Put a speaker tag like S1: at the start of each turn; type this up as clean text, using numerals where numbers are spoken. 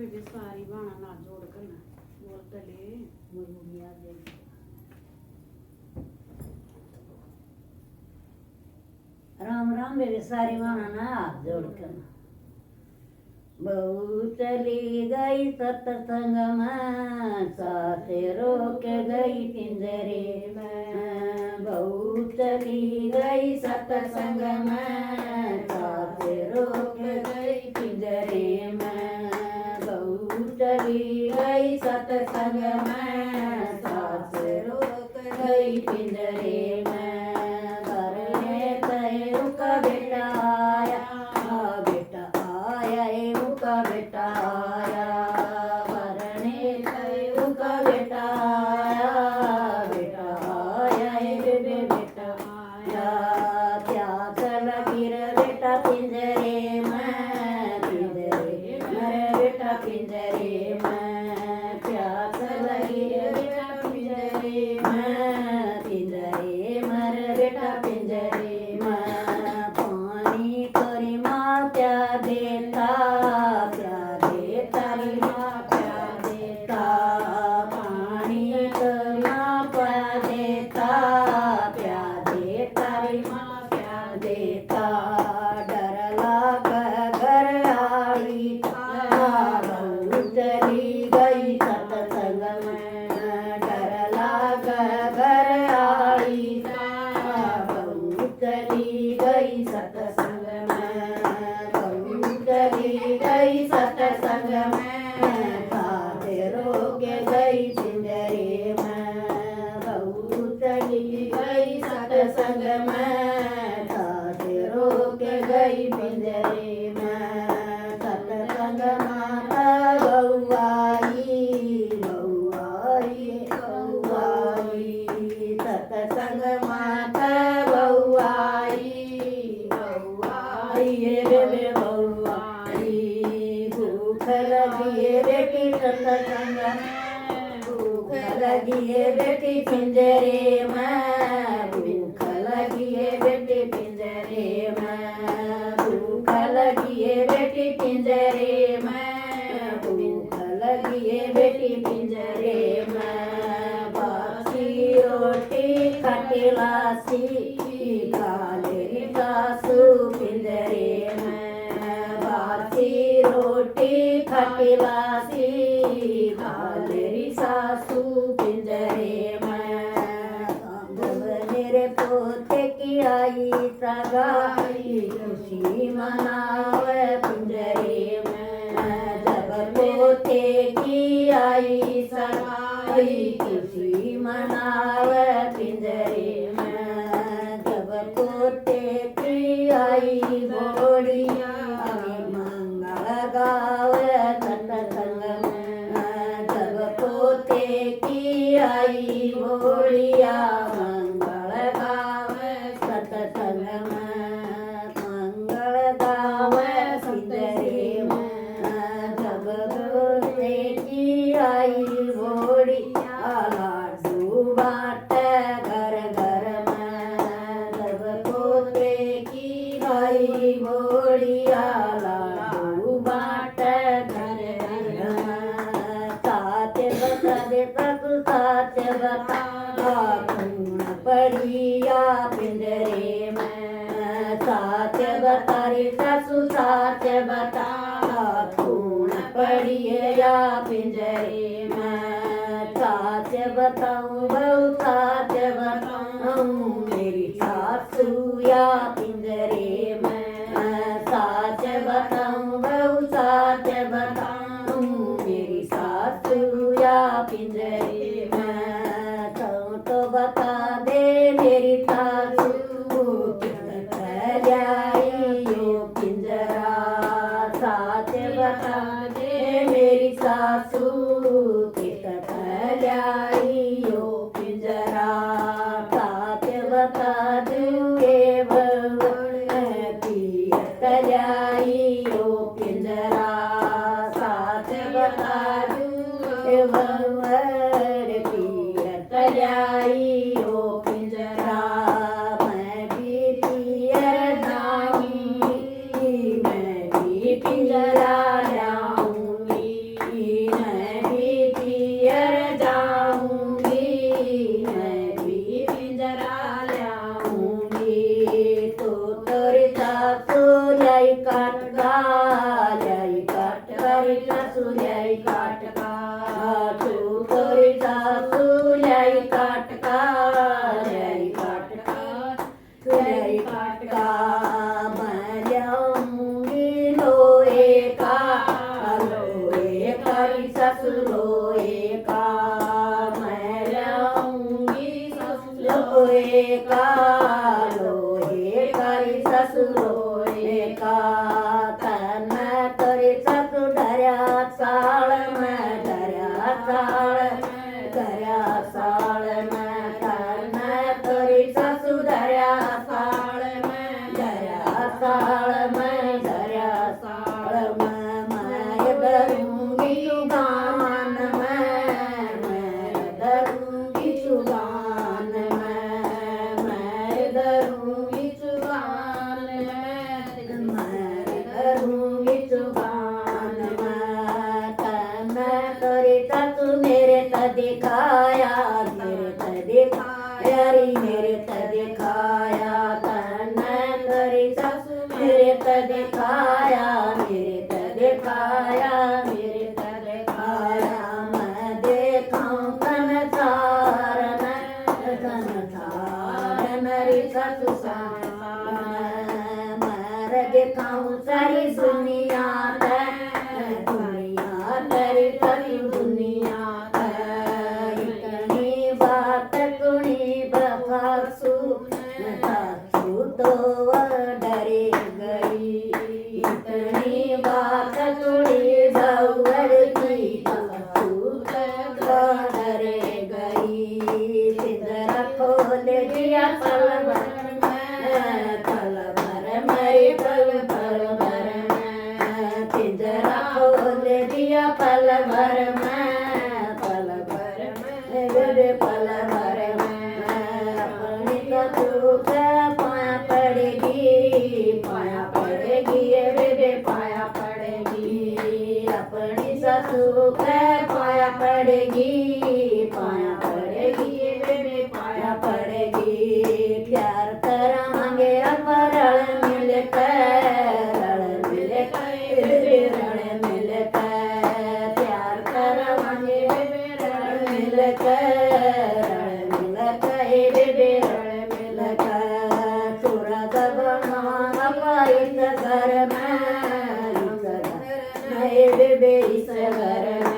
S1: बेटे सारी बाणा ना जोड़ कर ना बोल तले मुर्गिया दे राम राम बेटे सारी बाणा ना हाथ जोड़ कर बहू चली गई सत्संग में साथ रोक गई पिंजरे में बहू चली गई सत्संग में साथ रोक गई पिंजरे में बहू चली गई सत्संग में साथ रोक गई पिंजरे में घर में तय का बेटा आया बेटा आया का बेटा आया मरने तय का बेटा आया बेटा आया बेटा आया प्यास लगी रे बेटा पिंजरे में पिंजरे मरे बेटा पिंजरे में प्यास लगी रे बेटा पिंजरे में पिंजरे मरे बेटा पिंजरे में पानी करी माँ प्या देता सत्संग में साथ रोक गई पिंजरे में सत्संग माता गौआई सत्संग माता गौआई रे गौआई भूख लगी है बेटी सत्संग में भूख लगी है बेटी पिंजरे में भूख लगी है बेटी पिंजरे में भूख लगी है बेटी पिंजरे में भूख लगी है बेटी पिंजरे में बासी रोटी खटिलासी काले सासू पिंजरे में बासी रोटी खटिलासी काले सासू पिंजरे में मेरे पोते की आई सगाई खुशी मनावे पिंजरे में जब पोते की आई सगाई खुशी मनावे पिंजरे में जब पोते की आई बोड़िया मंगल गावे सत्संग में जब पोते की आई बोड़िया पड़िया पिंजरे में साथ बता रे सासू साथ बता खून पड़िया पिंजरे में साथ बताऊं बहु साथ बताऊं मेरी सासू या पिंजरे में साथ बताऊं बहु साथ बताऊं मेरी सासू या पिंजरे में तो बता दे मेरी सासू जाइयो पिंजरा साथ बता दे मेरी सासू जाइयो पिंजरा साथ बता दूंगे जाइयो पिंजरा साथ बता दूंगे जाइयो पिंजरा मैं भी पियर जाऊंगी मैं भी पिंजरा जाऊंगी
S2: साल में धर्या साल में तन तोरी सासू धर्या साल में धर्या साल में मैं धरूंगी जुबान में मैं धरूंगी जुबान में मैं धरूंगी जुबान में मैं धरूंगी जुबान में तन तोरी सासू मेरे त दिखाया मेरे त दिखाया तन तोरी सासू मेरे त दिखाया मैं देखाऊं कनसार मेरी सासू मैं दिखाऊं सारी दुनिया तेरी सारी दुनिया इतनी बात कुणी बखासू तो डरे गई इतनी बात कुणी भवर की डरे गई सिंदरा खोल दिया पल भर मेरी पल भर में सिंदरा खोल दिया पल भर में पल भर में अपनी सासू पाया पड़ेगी बेबे पाया पड़ेगी अपनी सासू पाया पड़ेगी बेबे पाया पड़ेगी प्यार कर मांगे रल मिल प्यार कर मांगे रल मिल सूरत बनवा इस घर में बेबे इस घर में